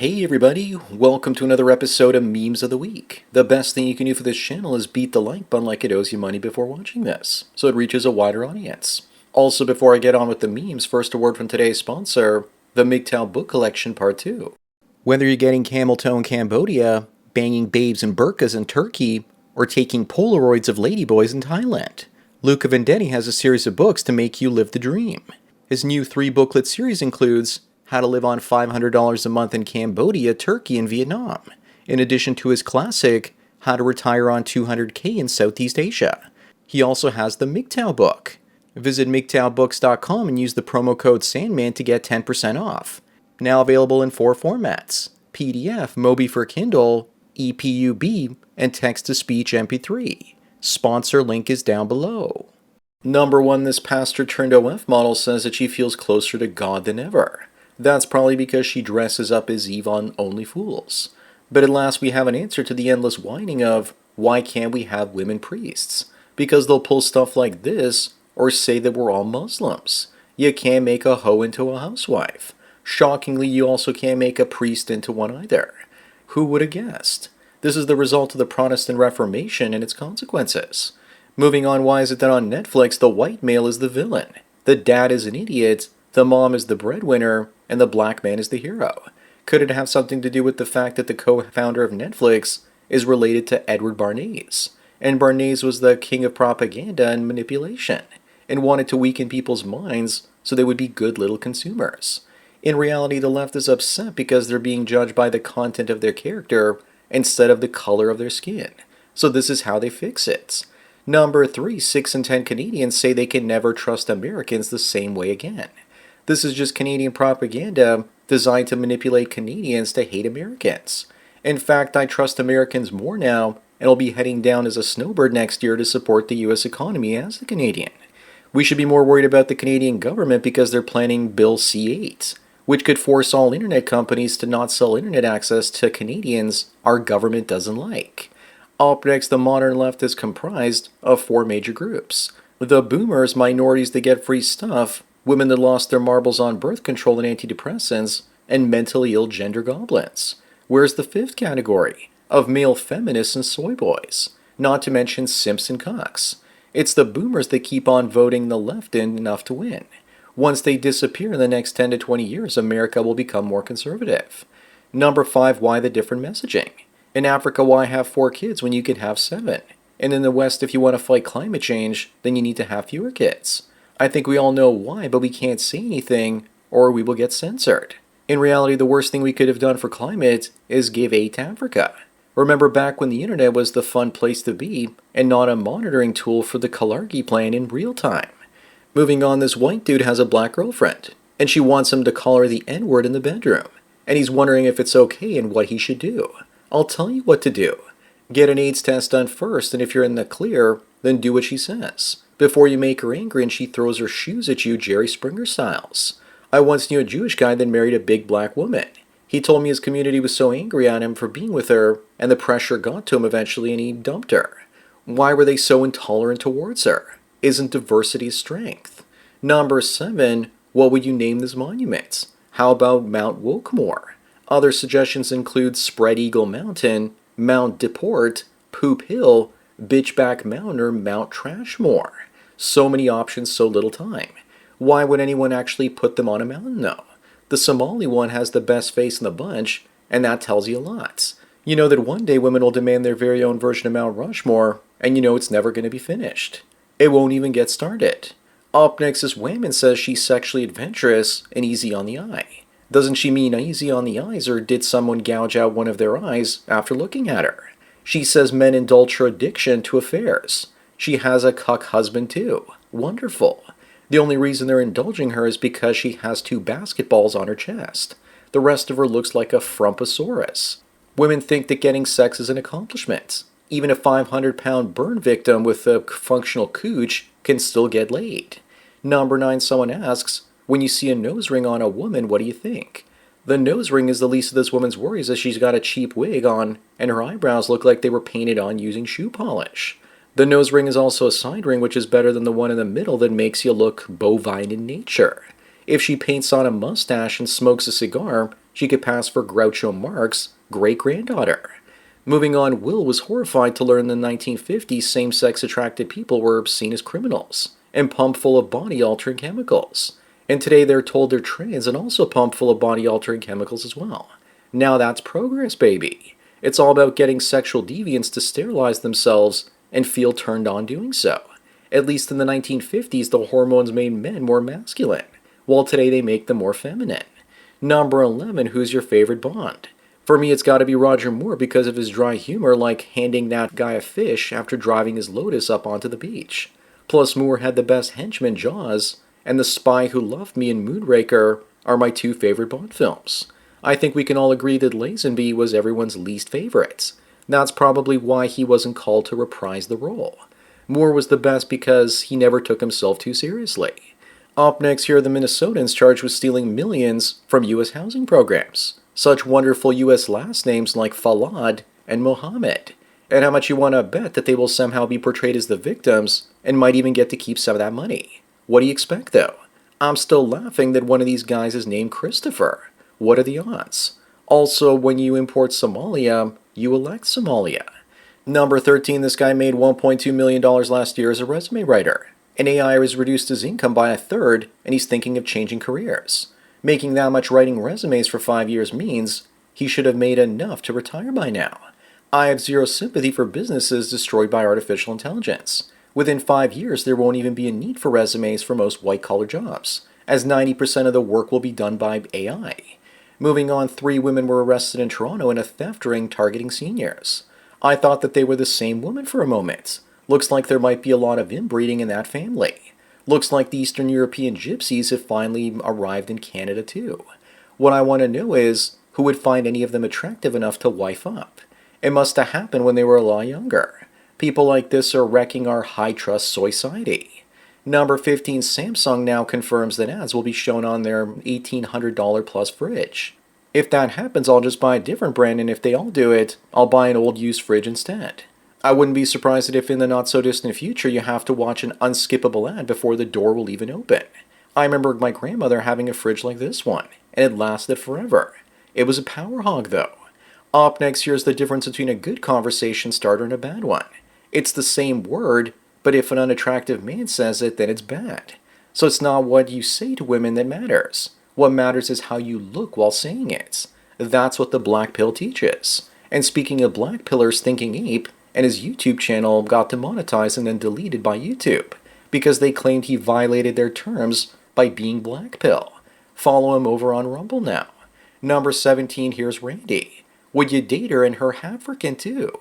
Hey everybody, welcome to another episode of Memes of the Week. The best thing you can do for this channel is beat the like button like it owes you money before watching this, so it reaches a wider audience. Also, before I get on with the memes, first a word from today's sponsor, the MGTOW Book Collection Part 2. Whether you're getting camel toe in Cambodia, banging babes in burqas in Turkey, or taking Polaroids of ladyboys in Thailand, Luca Vendetti has a series of books to make you live the dream. His new 3-booklet series includes How to Live on $500 a Month in Cambodia, Turkey, and Vietnam, in addition to his classic, How to Retire on $200K in Southeast Asia. He also has the MGTOW book. Visit MGTOWbooks.com and use the promo code SANDMAN to get 10% off. Now available in 4 formats: PDF, Mobi for Kindle, EPUB, and text-to-speech MP3. Sponsor link is down below. Number 1, this pastor turned OF model says that she feels closer to God than ever. That's probably because she dresses up as Eve on Only Fools. But at last we have an answer to the endless whining of, why can't we have women priests? Because they'll pull stuff like this, or say that we're all Muslims. You can't make a hoe into a housewife. Shockingly, you also can't make a priest into one either. Who would have guessed? This is the result of the Protestant Reformation and its consequences. Moving on, why is it that on Netflix the white male is the villain, the dad is an idiot, the mom is the breadwinner, and the black man is the hero? Could it have something to do with the fact that the co-founder of Netflix is related to Edward Bernays? And Bernays was the king of propaganda and manipulation, and wanted to weaken people's minds so they would be good little consumers. In reality, the left is upset because they're being judged by the content of their character instead of the color of their skin. So this is how they fix it. Number 3, 6 in 10 Canadians say they can never trust Americans the same way again. This is just Canadian propaganda designed to manipulate Canadians to hate Americans. In fact, I trust Americans more now, and I'll be heading down as a snowbird next year to support the US economy as a Canadian. We should be more worried about the Canadian government because they're planning Bill C-8, which could force all internet companies to not sell internet access to Canadians our government doesn't like. Up next, the modern left is comprised of 4 major groups. The boomers, minorities that get free stuff, women that lost their marbles on birth control and antidepressants, and mentally ill gender goblins. Where's the 5th category? Of male feminists and soy boys, not to mention simps and cucks. It's the boomers that keep on voting the left in enough to win. Once they disappear in the next 10 to 20 years, America will become more conservative. Number 5, why the different messaging? In Africa, why have 4 kids when you could have 7? And in the West, if you want to fight climate change, then you need to have fewer kids. I think we all know why, but we can't say anything, or we will get censored. In reality, the worst thing we could have done for climate is give aid to Africa. Remember back when the internet was the fun place to be, and not a monitoring tool for the Kalargi plan in real time. Moving on, this white dude has a black girlfriend, and she wants him to call her the N-word in the bedroom, and he's wondering if it's okay and what he should do. I'll tell you what to do. Get an AIDS test done first, and if you're in the clear, then do what she says, before you make her angry and she throws her shoes at you Jerry Springer styles. I once knew a Jewish guy that married a big black woman. He told me his community was so angry at him for being with her, and the pressure got to him eventually and he dumped her. Why were they so intolerant towards her? Isn't diversity a strength? Number 7, what would you name this monument? How about Mount Wokemore? Other suggestions include Spread Eagle Mountain, Mount Deport, Poop Hill, Bitchback Mountain, or Mount Trashmore. So many options, so little time. Why would anyone actually put them on a mountain though? The Somali one has the best face in the bunch, and that tells you a lot. You know that one day women will demand their very own version of Mount Rushmore, and you know it's never going to be finished. It won't even get started. Up next, this Wayman says she's sexually adventurous and easy on the eye. Doesn't she mean easy on the eyes, or did someone gouge out one of their eyes after looking at her? She says men indulge her addiction to affairs. She has a cuck husband too. Wonderful. The only reason they're indulging her is because she has 2 basketballs on her chest. The rest of her looks like a frumposaurus. Women think that getting sex is an accomplishment. Even a 500-pound burn victim with a functional cooch can still get laid. Number 9, someone asks, when you see a nose ring on a woman, what do you think? The nose ring is the least of this woman's worries, as she's got a cheap wig on, and her eyebrows look like they were painted on using shoe polish. The nose ring is also a side ring, which is better than the one in the middle that makes you look bovine in nature. If she paints on a mustache and smokes a cigar, She could pass for Groucho Marx's great-granddaughter. Moving on, Will was horrified to learn in the 1950s same-sex attracted people were seen as criminals and pumped full of body-altering chemicals. And today they're told they're trans and also pumped full of body-altering chemicals as well. Now that's progress, baby. It's all about getting sexual deviants to sterilize themselves and feel turned on doing so. At least in the 1950s, the hormones made men more masculine, while today they make them more feminine. Number 11, who's your favorite Bond? For me, it's got to be Roger Moore because of his dry humor, like handing that guy a fish after driving his Lotus up onto the beach. Plus, Moore had the best henchman, Jaws, and The Spy Who Loved Me and Moonraker are my two favorite Bond films. I think we can all agree that Lazenby was everyone's least favorite. That's probably why he wasn't called to reprise the role. Moore was the best because he never took himself too seriously. Up next, here are the Minnesotans charged with stealing millions from U.S. housing programs. Such wonderful U.S. last names like Falad and Mohammed. And how much you want to bet that they will somehow be portrayed as the victims and might even get to keep some of that money. What do you expect, though? I'm still laughing that one of these guys is named Christopher. What are the odds? Also, when you import Somalia, you elect Somalia. Number 13, this guy made $1.2 million last year as a resume writer. An AI has reduced his income by a third, and he's thinking of changing careers. Making that much writing resumes for 5 years means he should have made enough to retire by now. I have zero sympathy for businesses destroyed by artificial intelligence. Within 5 years, there won't even be a need for resumes for most white-collar jobs, as 90% of the work will be done by AI. Moving on, 3 women were arrested in Toronto in a theft ring targeting seniors. I thought that they were the same woman for a moment. Looks like there might be a lot of inbreeding in that family. Looks like the Eastern European gypsies have finally arrived in Canada too. What I want to know is, who would find any of them attractive enough to wife up? It must have happened when they were a lot younger. People like this are wrecking our high-trust society. Number 15, Samsung now confirms that ads will be shown on their $1,800 plus fridge. If that happens, I'll just buy a different brand, and if they all do it, I'll buy an old used fridge instead. I wouldn't be surprised that if in the not-so-distant future you have to watch an unskippable ad before the door will even open. I remember my grandmother having a fridge like this one, and it lasted forever. It was a power hog, though. Up next, here's the difference between a good conversation starter and a bad one. It's the same word, but if an unattractive man says it, then it's bad. So it's not what you say to women that matters. What matters is how you look while saying it. That's what the black pill teaches. And speaking of black pillars, Thinking Ape and his YouTube channel got demonetized and then deleted by YouTube because they claimed he violated their terms by being black pill. Follow him over on Rumble now. Number 17, here's Randy. Would you date her and her African too?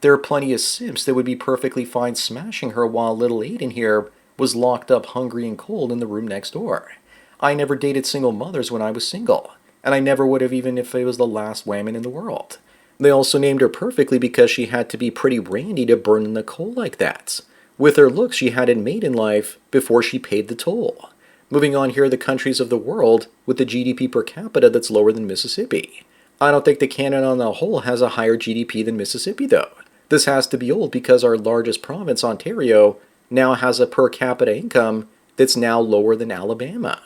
There are plenty of simps that would be perfectly fine smashing her while little Aiden here was locked up hungry and cold in the room next door. I never dated single mothers when I was single, and I never would have even if it was the last woman in the world. They also named her perfectly because she had to be pretty randy to burn in the coal like that. With her looks, she had it made in life before she paid the toll. Moving on, here are the countries of the world with the GDP per capita that's lower than Mississippi. I don't think that Canada on the whole has a higher GDP than Mississippi, though. This has to be old because our largest province, Ontario, now has a per capita income that's now lower than Alabama.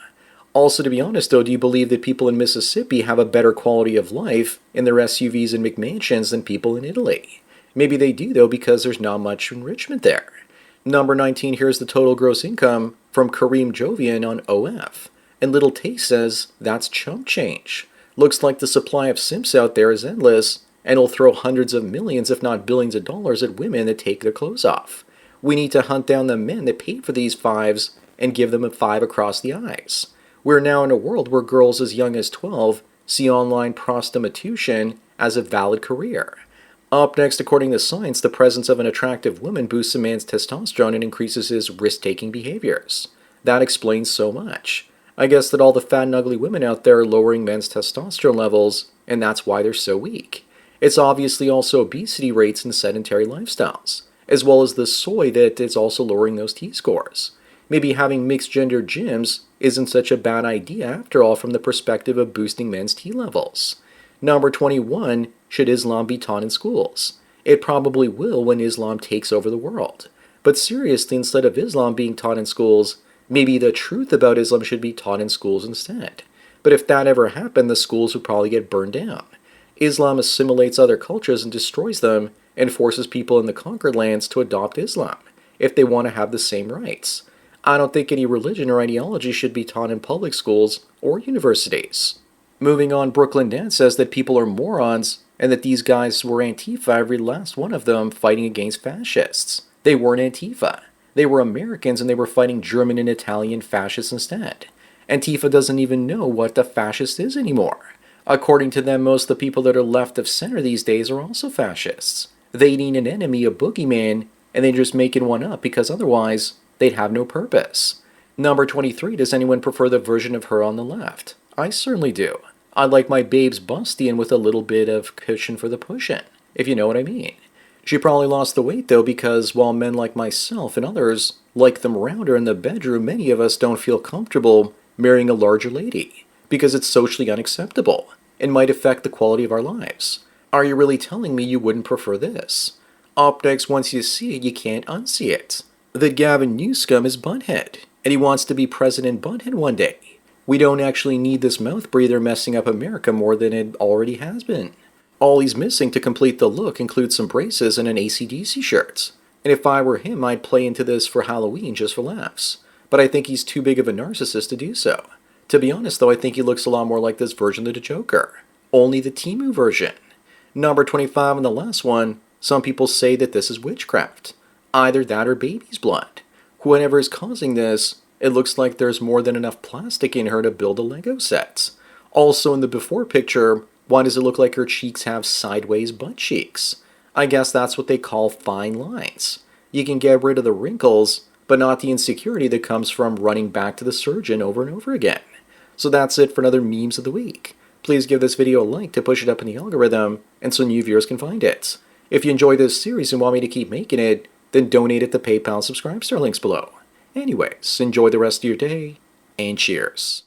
Also, to be honest, though, do you believe that people in Mississippi have a better quality of life in their SUVs and McMansions than people in Italy? Maybe they do, though, because there's not much enrichment there. Number 19, here's the total gross income from Kareem Jovian on OF. And Little Tay says, that's chump change. Looks like the supply of simps out there is endless, and will throw hundreds of millions, if not billions of dollars at women that take their clothes off. We need to hunt down the men that paid for these fives and give them a 5 across the eyes. We're now in a world where girls as young as 12 see online prostitution as a valid career. Up next, according to science, the presence of an attractive woman boosts a man's testosterone and increases his risk-taking behaviors. That explains so much. I guess that all the fat and ugly women out there are lowering men's testosterone levels, and that's why they're so weak. It's obviously also obesity rates and sedentary lifestyles, as well as the soy that is also lowering those T-scores. Maybe having mixed-gender gyms isn't such a bad idea after all from the perspective of boosting men's T levels. Number 21, should Islam be taught in schools? It probably will when Islam takes over the world. But seriously, instead of Islam being taught in schools, maybe the truth about Islam should be taught in schools instead. But if that ever happened, the schools would probably get burned down. Islam assimilates other cultures and destroys them, and forces people in the conquered lands to adopt Islam if they want to have the same rights. I don't think any religion or ideology should be taught in public schools or universities. Moving on, Brooklyn Dad says that people are morons and that these guys were Antifa, every last one of them fighting against fascists. They weren't Antifa. They were Americans and they were fighting German and Italian fascists instead. Antifa doesn't even know what a fascist is anymore. According to them, most of the people that are left of center these days are also fascists. They need an enemy, a boogeyman, and they're just making one up because otherwise they'd have no purpose. Number 23, does anyone prefer the version of her on the left? I certainly do. I like my babes busty and with a little bit of cushion for the push-in, if you know what I mean. She probably lost the weight though because while men like myself and others like them rounder in the bedroom, many of us don't feel comfortable marrying a larger lady because it's socially unacceptable and might affect the quality of our lives. Are you really telling me you wouldn't prefer this? Optics, once you see it, you can't unsee it. That Gavin Newsom is butthead, and he wants to be President Butthead one day. We don't actually need this mouth breather messing up America more than it already has been. All he's missing to complete the look includes some braces and an AC/DC shirt. And if I were him, I'd play into this for Halloween just for laughs. But I think he's too big of a narcissist to do so. To be honest though, I think he looks a lot more like this version of the Joker. Only the Temu version. Number 25 and the last one, some people say that this is witchcraft. Either that or baby's blood. Whoever is causing this, it looks like there's more than enough plastic in her to build a Lego set. Also in the before picture, why does it look like her cheeks have sideways butt cheeks? I guess that's what they call fine lines. You can get rid of the wrinkles, but not the insecurity that comes from running back to the surgeon over and over again. So that's it for another Memes of the Week. Please give this video a like to push it up in the algorithm and so new viewers can find it. If you enjoy this series and want me to keep making it, then donate at the PayPal and Subscribe Star links below. Anyways, enjoy the rest of your day, and cheers.